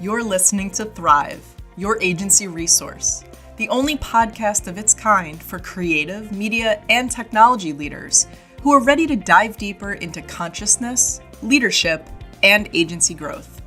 You're listening to Thrive, your agency resource, the only podcast of its kind for creative, media, and technology leaders who are ready to dive deeper into consciousness, leadership, and agency growth.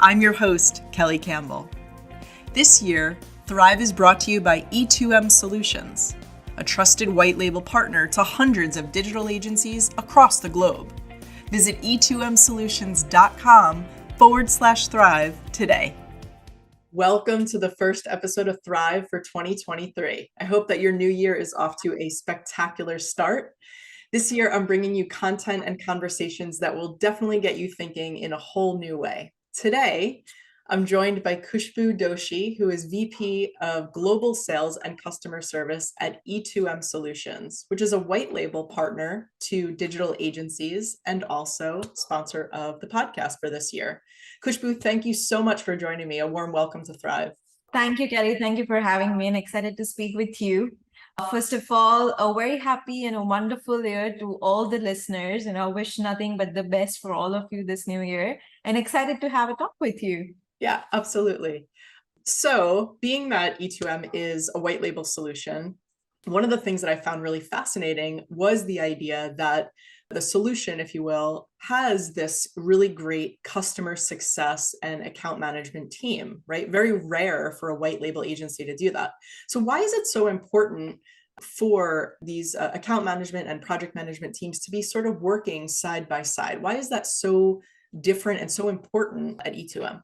I'm your host, Kelly Campbell. This year, Thrive is brought to you by E2M Solutions, a trusted white label partner to hundreds of digital agencies across the globe. Visit e2msolutions.com/thrive today. Welcome to the first episode of Thrive for 2023. I hope that your new year is off to a spectacular start. This year, I'm bringing you content and conversations that will definitely get you thinking in a whole new way. Today, I'm joined by Khusbu Doshi, who is VP of Global Sales and Customer Service at E2M Solutions, which is a white label partner to digital agencies and also sponsor of the podcast for this year. Khushbu, thank you so much for joining me. A warm welcome to Thrive. Thank you, Kelly. Thank you for having me and excited to speak with you. First of all, a very happy and a wonderful year to all the listeners, and I wish nothing but the best for all of you this new year, and excited to have a talk with you. Yeah, absolutely. So being that E2M is a white label solution, one of the things that I found really fascinating was the idea that the solution, if you will, has this really great customer success and account management team, right? Very rare for a white label agency to do that. So why is it so important for these account management and project management teams to be sort of working side by side? Why is that so different and so important at E2M?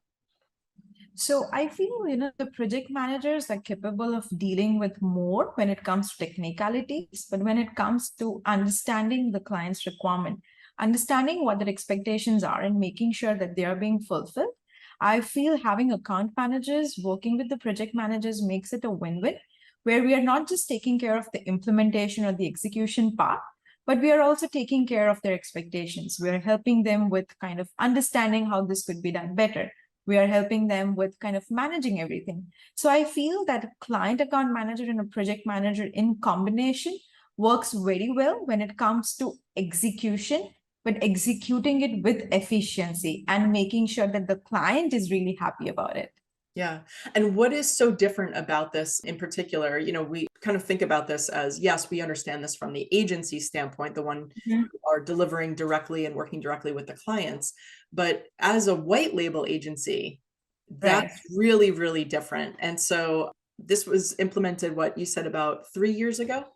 So I feel, the project managers are capable of dealing with more when it comes to technicalities, but when it comes to understanding the client's requirement, understanding what their expectations are and making sure that they are being fulfilled, I feel having account managers working with the project managers makes it a win-win, where we are not just taking care of the implementation or the execution part, but we are also taking care of their expectations. We are helping them with kind of understanding how this could be done better. We are helping them with kind of managing everything. So I feel that a client account manager and a project manager in combination works very well when it comes to execution, but executing it with efficiency and making sure that the client is really happy about it. Yeah. And what is so different about this in particular? We kind of think about this as, yes, we understand this from the agency standpoint, the one who are delivering directly and working directly with the clients. But as a white label agency, that's really, really different. And so this was implemented, what you said, about 3 years ago?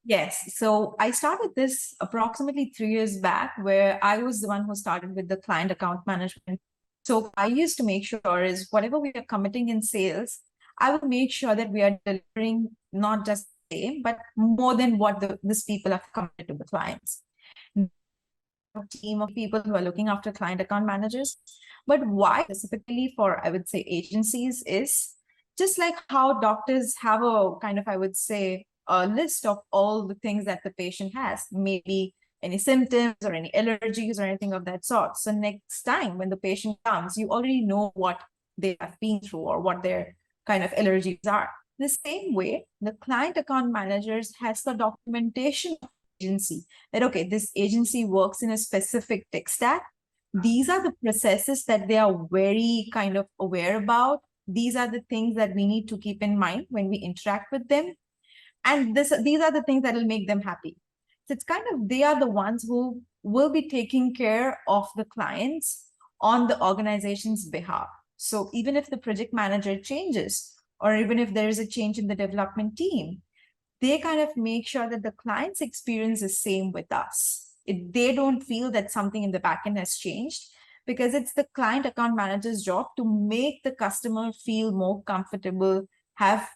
Yes. So I started this approximately 3 years back, where I was the one who started with the client account management. So I used to make sure is whatever we are committing in sales, I would make sure that we are delivering not just the same, but more than what these people have committed to the clients. A team of people who are looking after client account managers. But why specifically for, I would say, agencies is just like how doctors have a kind of, I would say, a list of all the things that the patient has, maybe any symptoms or any allergies or anything of that sort. So next time when the patient comes, you already know what they have been through or what their kind of allergies are. The same way, the client account managers has the documentation of agency that, okay, this agency works in a specific tech stack. These are the processes that they are very kind of aware about. These are the things that we need to keep in mind when we interact with them. And these are the things that will make them happy. So it's kind of, they are the ones who will be taking care of the clients on the organization's behalf. So even if the project manager changes, or even if there is a change in the development team, they kind of make sure that the client's experience is same with us. They don't feel that something in the backend has changed, because it's the client account manager's job to make the customer feel more comfortable, have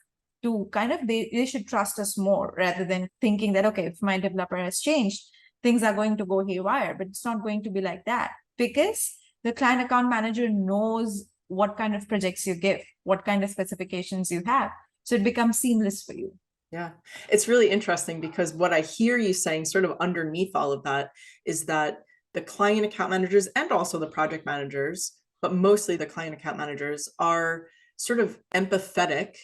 to kind of, they should trust us more rather than thinking that, okay, if my developer has changed, things are going to go haywire. But it's not going to be like that, because the client account manager knows what kind of projects you give, what kind of specifications you have. So it becomes seamless for you. Yeah, it's really interesting, because what I hear you saying sort of underneath all of that is that the client account managers and also the project managers, but mostly the client account managers, are sort of empathetic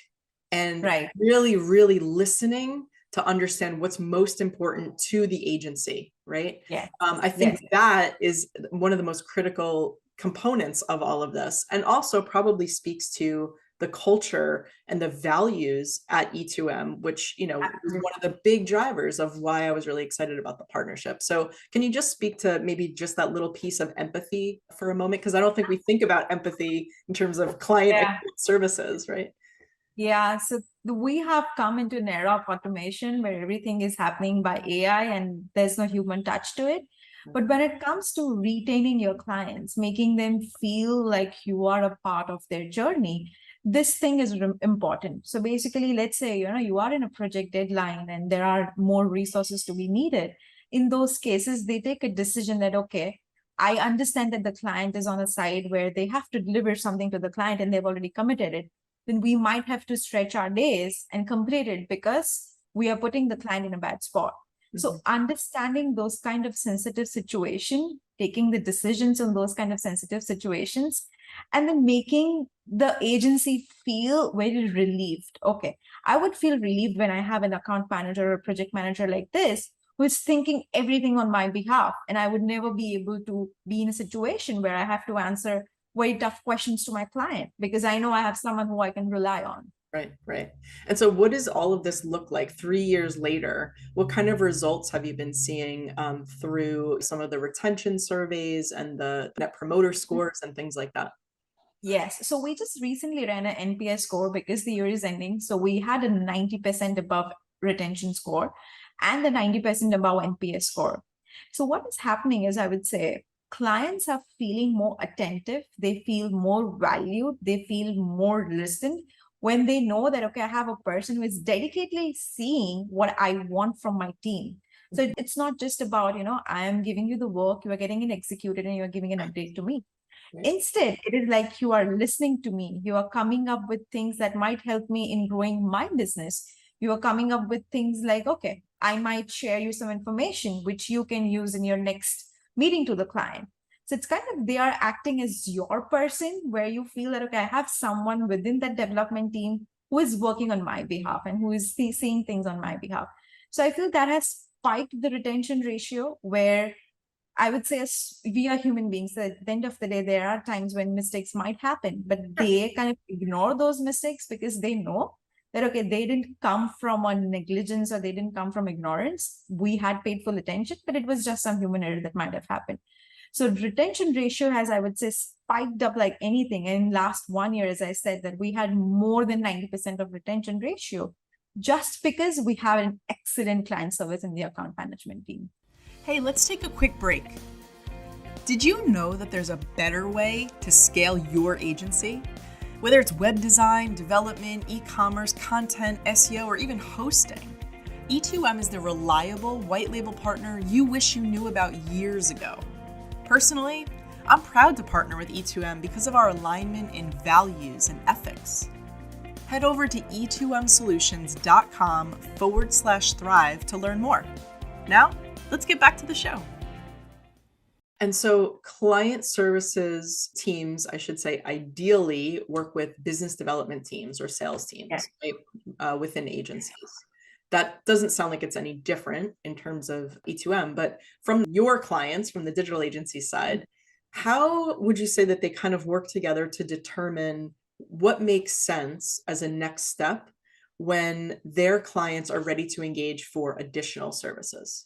and really, really listening to understand what's most important to the agency, right? Yeah. I think that is one of the most critical components of all of this, and also probably speaks to the culture and the values at E2M, which, you know, is one of the big drivers of why I was really excited about the partnership. So can you just speak to maybe just that little piece of empathy for a moment? Because I don't think we think about empathy in terms of client services, right? Yeah, so we have come into an era of automation where everything is happening by AI and there's no human touch to it. But when it comes to retaining your clients, making them feel like you are a part of their journey, this thing is important. So basically, let's say, you are in a project deadline and there are more resources to be needed. In those cases, they take a decision that, okay, I understand that the client is on a side where they have to deliver something to the client and they've already committed it. Then we might have to stretch our days and complete it because we are putting the client in a bad spot. So understanding those kind of sensitive situations, taking the decisions on those kind of sensitive situations, and then making the agency feel very relieved. Okay, I would feel relieved when I have an account manager or project manager like this who is thinking everything on my behalf. And I would never be able to be in a situation where I have to answer very tough questions to my client because I know I have someone who I can rely on. Right, right. And so what does all of this look like 3 years later? What kind of results have you been seeing through some of the retention surveys and the net promoter scores and things like that? Yes. So we just recently ran an NPS score because the year is ending. So we had a 90% above retention score and the 90% above NPS score. So what is happening is, I would say, clients are feeling more attentive. They feel more valued. They feel more listened when they know that, okay, I have a person who is dedicatedly seeing what I want from my team. So it's not just about, I am giving you the work, you are getting it executed and you're giving an update to me. Instead, it is like you are listening to me. You are coming up with things that might help me in growing my business. You are coming up with things like, okay, I might share you some information which you can use in your next meeting to the client. So it's kind of, they are acting as your person where you feel that, okay, I have someone within that development team who is working on my behalf and who is seeing things on my behalf. So I feel that has spiked the retention ratio where I would say we are human beings. So at the end of the day, there are times when mistakes might happen, but they kind of ignore those mistakes because they know that, okay, they didn't come from a negligence or they didn't come from ignorance. We had paid full attention, but it was just some human error that might have happened. So retention ratio has, I would say, spiked up like anything. And in last 1 year, as I said, that we had more than 90% of retention ratio just because we have an excellent client service in the account management team. Hey, let's take a quick break. Did you know that there's a better way to scale your agency? Whether it's web design, development, e-commerce, content, SEO, or even hosting, E2M is the reliable white label partner you wish you knew about years ago. Personally, I'm proud to partner with E2M because of our alignment in values and ethics. Head over to e2msolutions.com/thrive to learn more. Now, let's get back to the show. And so client services teams, I should say, ideally work with business development teams or sales teams, right, within agencies. That doesn't sound like it's any different in terms of E2M, but from your clients, from the digital agency side, how would you say that they kind of work together to determine what makes sense as a next step when their clients are ready to engage for additional services?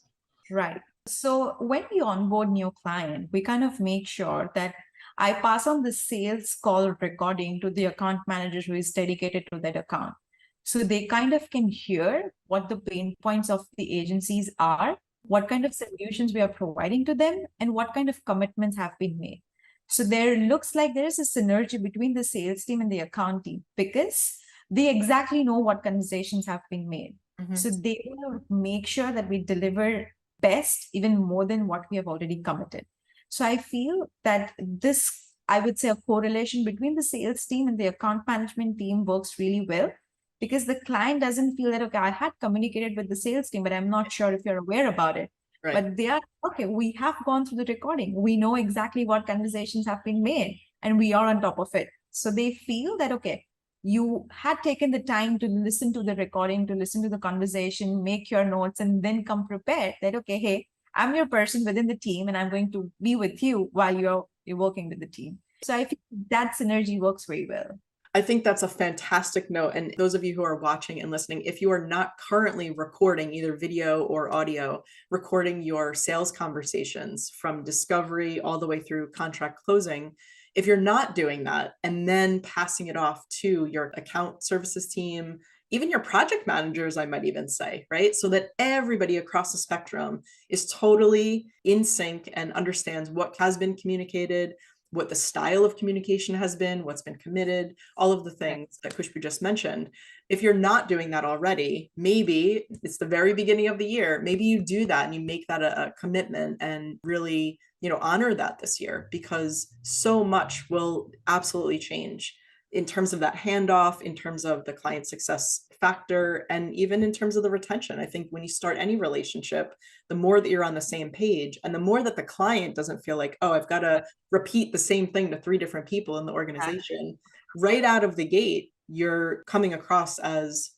Right. So when we onboard new client, we kind of make sure that I pass on the sales call recording to the account manager who is dedicated to that account. So they kind of can hear what the pain points of the agencies are, what kind of solutions we are providing to them, and what kind of commitments have been made. So there looks like there is a synergy between the sales team and the account team because they exactly know what conversations have been made. So they will make sure that we deliver best, even more than what we have already committed. So I feel that this, I would say, a correlation between the sales team and the account management team works really well because the client doesn't feel that, okay, I had communicated with the sales team, but I'm not sure if you're aware about it. Right. But they are, okay, we have gone through the recording. We know exactly what conversations have been made and we are on top of it. So they feel that, okay, you had taken the time to listen to the recording, to listen to the conversation, make your notes, and then come prepared that, okay, hey, I'm your person within the team, and I'm going to be with you while you're working with the team. So I think that synergy works very well. I think that's a fantastic note. And those of you who are watching and listening, if you are not currently recording either video or audio, recording your sales conversations from discovery all the way through contract closing, if you're not doing that and then passing it off to your account services team, even your project managers, I might even say, right? So that everybody across the spectrum is totally in sync and understands what has been communicated, what the style of communication has been, what's been committed, all of the things that Khushbu just mentioned. If you're not doing that already, maybe it's the very beginning of the year, maybe you do that and you make that a commitment and really, honor that this year, because so much will absolutely change in terms of that handoff, in terms of the client success factor, and even in terms of the retention. I think when you start any relationship, the more that you're on the same page and the more that the client doesn't feel like, oh, I've got to repeat the same thing to 3 different people in the organization, right out of the gate, you're coming across as,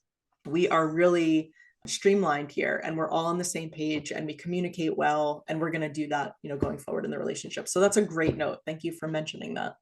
we are really streamlined here and we're all on the same page and we communicate well, and we're going to do that, going forward in the relationship. So that's a great note. Thank you for mentioning that.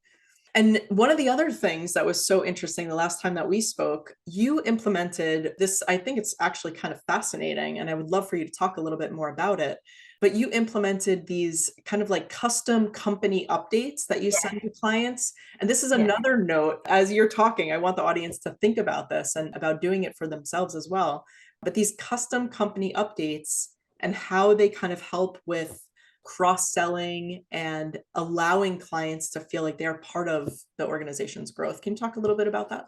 And one of the other things that was so interesting the last time that we spoke, you implemented this. I think it's actually kind of fascinating, and I would love for you to talk a little bit more about it. But you implemented these kind of like custom company updates that you send to clients. And this is another note. As you're talking, I want the audience to think about this and about doing it for themselves as well. But these custom company updates and how they kind of help with cross-selling and allowing clients to feel like they're part of the organization's growth. Can you talk a little bit about that?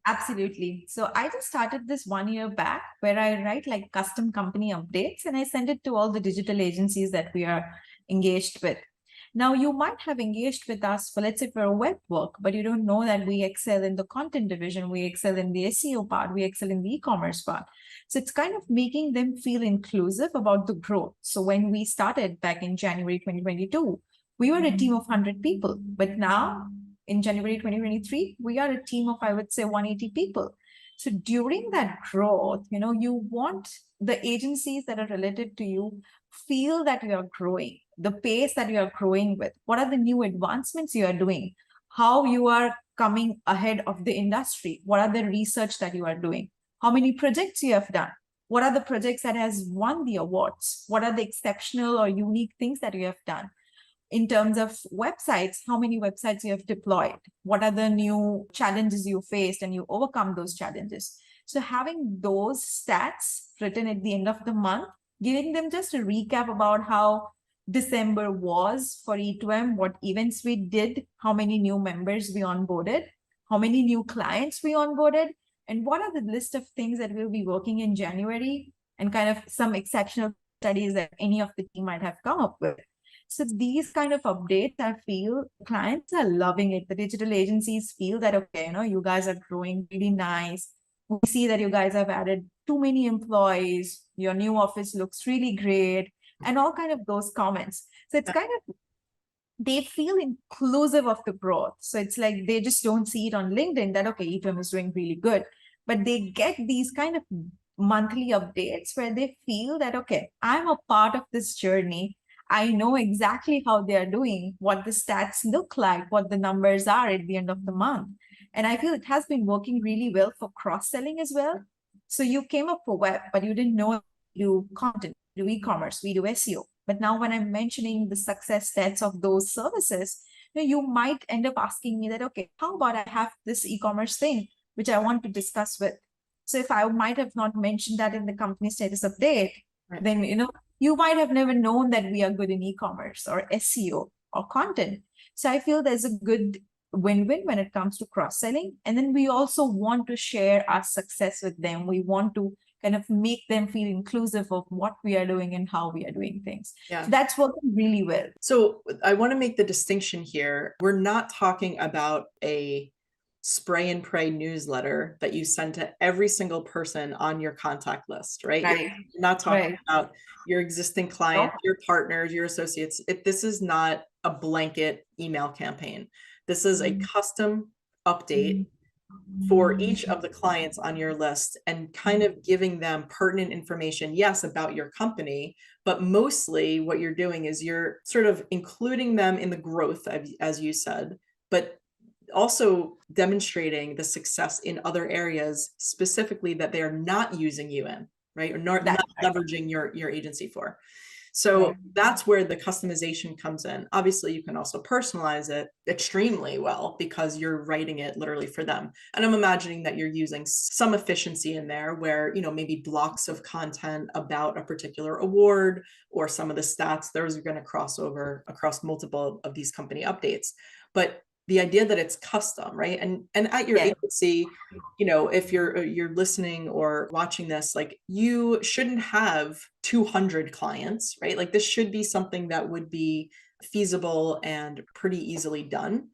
Absolutely. So I just started this 1 year back, where I write like custom company updates and I send it to all the digital agencies that we are engaged with. Now, you might have engaged with us for, let's say, for web work, but you don't know that we excel in the content division, we excel in the SEO part, we excel in the e-commerce part. So it's kind of making them feel inclusive about the growth. So when we started back in January 2022, we were a team of 100 people, but now in January 2023, we are a team of, I would say, 180 people. So during that growth, you want the agencies that are related to you feel that you are growing, the pace that you are growing with, what are the new advancements you are doing, how you are coming ahead of the industry, what are the research that you are doing, how many projects you have done, what are the projects that has won the awards, what are the exceptional or unique things that you have done. In terms of websites, how many websites you have deployed, what are the new challenges you faced and you overcome those challenges. So having those stats written at the end of the month, giving them just a recap about how December was for E2M, what events we did, how many new members we onboarded, how many new clients we onboarded, and what are the list of things that we'll be working in January, and kind of some exceptional studies that any of the team might have come up with. So these kind of updates, I feel clients are loving it. The digital agencies feel that, okay, you guys are growing really nice. We see that you guys have added too many employees. Your new office looks really great, and all kind of those comments. So it's kind of, they feel inclusive of the growth. So it's like they just don't see it on LinkedIn that, okay, E2M is doing really good, but they get these kind of monthly updates where they feel that, okay, I'm a part of this journey. I know exactly how they are doing, what the stats look like, what the numbers are at the end of the month. And I feel it has been working really well for cross-selling as well. So you came up for web, but you didn't know we do content, we do e-commerce, we do SEO. But now when I'm mentioning the success stats of those services, you might end up asking me that, okay, how about I have this e-commerce thing, which I want to discuss with. So if I might have not mentioned that in the company status update, then, you might have never known that we are good in e-commerce or SEO or content. So I feel there's a good win-win when it comes to cross-selling. And then we also want to share our success with them. We want to kind of make them feel inclusive of what we are doing and how we are doing things. So that's working really well. So I want to make the distinction here. We're not talking about a spray and pray newsletter that you send to every single person on your contact list, right? You're not talking about your existing clients, your partners, your associates. This is not a blanket email campaign. This is a custom update for each of the clients on your list and kind of giving them pertinent information, yes, about your company, but mostly what you're doing is you're sort of including them in the growth, as you said, but also demonstrating the success in other areas specifically that they are not using you in, right? Or not leveraging your agency for. So that's where the customization comes in. Obviously, you can also personalize it extremely well because you're writing it literally for them. And I'm imagining that you're using some efficiency in there where, maybe blocks of content about a particular award or some of the stats, those are going to cross over across multiple of these company updates. But the idea that it's custom, right? And at your agency, if you're listening or watching this, like you shouldn't have 200 clients, right? Like this should be something that would be feasible and pretty easily done.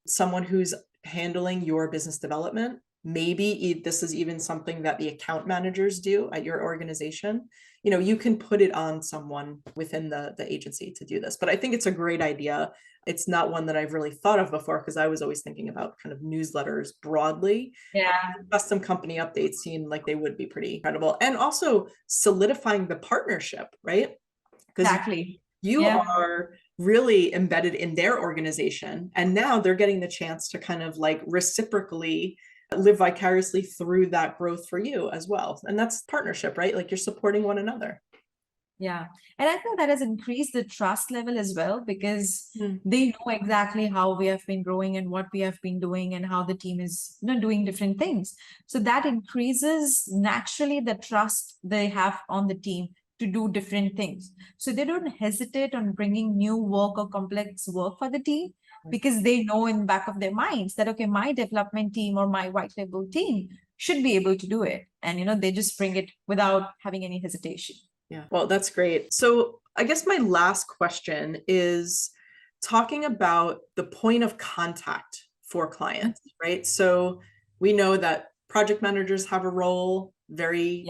Someone who's handling your business development, maybe this is even something that the account managers do at your organization. You can put it on someone within the agency to do this. But I think it's a great idea. It's not one that I've really thought of before because I was always thinking about kind of newsletters broadly. Yeah. Custom company updates seem like they would be pretty incredible. And also solidifying the partnership, right? Because Exactly. you are really embedded in their organization. And now they're getting the chance to kind of like reciprocally live vicariously through that growth for you as well. And that's partnership, right? Like you're supporting one another. Yeah. And I think that has increased the trust level as well because they know exactly how we have been growing and what we have been doing and how the team is doing different things. So that increases naturally the trust they have on the team to do different things. So they don't hesitate on bringing new work or complex work for the team because they know in the back of their minds that, okay, my development team or my white label team should be able to do it. And, they just bring it without having any hesitation. Yeah, well, that's great. So I guess my last question is talking about the point of contact for clients, right? So we know that project managers have a role, very,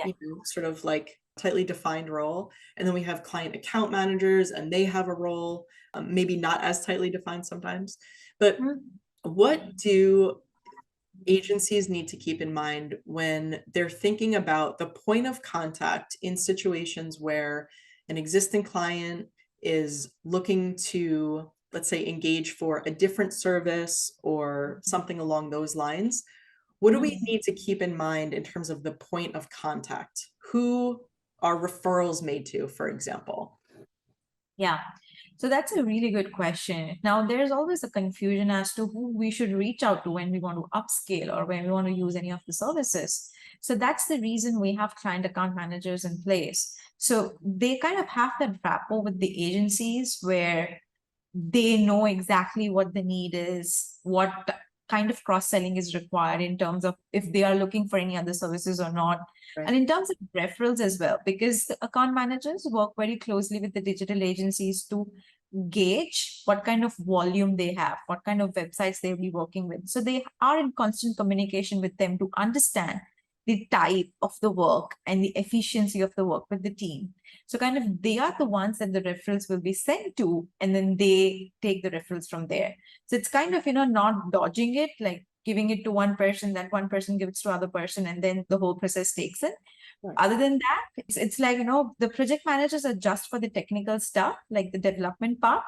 sort of like tightly defined role. And then we have client account managers and they have a role, maybe not as tightly defined sometimes. But what do agencies need to keep in mind when they're thinking about the point of contact in situations where an existing client is looking to, let's say, engage for a different service or something along those lines? What do we need to keep in mind in terms of the point of contact? Who are referrals made to, for example? Yeah. So that's a really good question. Now, there's always a confusion as to who we should reach out to when we want to upscale or when we want to use any of the services. So that's the reason we have client account managers in place. So they kind of have that rapport with the agencies where they know exactly what the need is, what kind of cross-selling is required in terms of if they are looking for any other services or not. Right. And in terms of referrals as well, because the account managers work very closely with the digital agencies to gauge what kind of volume they have, what kind of websites they'll be working with. So they are in constant communication with them to understand the type of the work and the efficiency of the work with the team. So kind of they are the ones that the referrals will be sent to, and then they take the referrals from there. So it's kind of, not dodging it, like giving it to one person, that one person gives to other person, and then the whole process takes it. Right. Other than that, it's like, the project managers are just for the technical stuff, like the development part.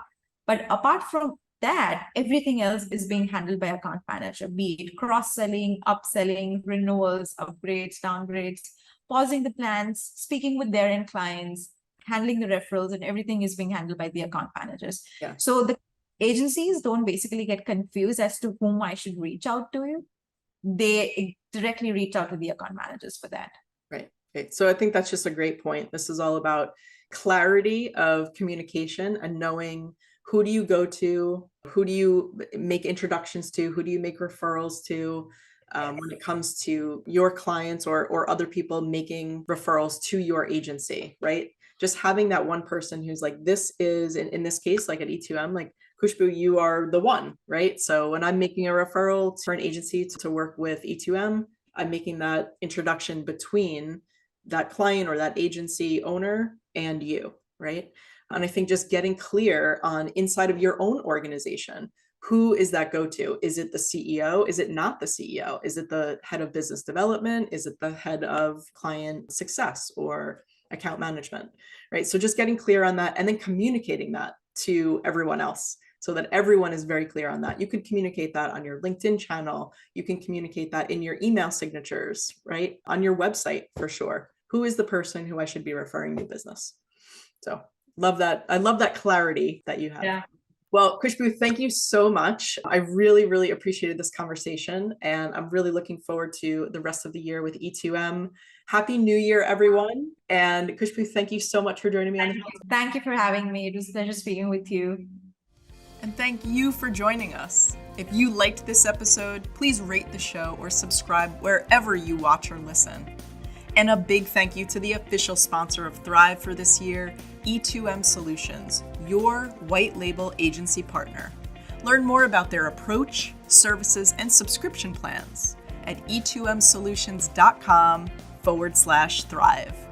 But apart from that, everything else is being handled by account manager, be it cross-selling, upselling, renewals, upgrades, downgrades, pausing the plans, speaking with their end clients, handling the referrals, and everything is being handled by the account managers. Yeah. So the agencies don't basically get confused as to whom I should reach out to. They directly reach out to the account managers for that. Right. Okay. So I think that's just a great point. This is all about clarity of communication and knowing who do you go to, who do you make introductions to, who do you make referrals to, when it comes to your clients or other people making referrals to your agency, right? Just having that one person who's like, this is, in this case, like at E2M, like, Khushbu, you are the one, right? So when I'm making a referral for an agency to work with E2M, I'm making that introduction between that client or that agency owner and you, right? And I think just getting clear on inside of your own organization, who is that go-to? Is it the CEO? Is it not the CEO? Is it the head of business development? Is it the head of client success or account management, right? So just getting clear on that and then communicating that to everyone else so that everyone is very clear on that. You can communicate that on your LinkedIn channel. You can communicate that in your email signatures, right? On your website for sure. Who is the person who I should be referring new business? So love that. I love that clarity that you have. Yeah. Well, Khushbu, thank you so much. I really, really appreciated this conversation, and I'm really looking forward to the rest of the year with E2M. Happy New Year, everyone. And Khushbu, thank you so much for joining me on the podcast. Thank you for having me. It was a pleasure speaking with you. And thank you for joining us. If you liked this episode, please rate the show or subscribe wherever you watch or listen. And a big thank you to the official sponsor of Thrive for this year, E2M Solutions, your white label agency partner. Learn more about their approach, services, and subscription plans at e2msolutions.com/thrive.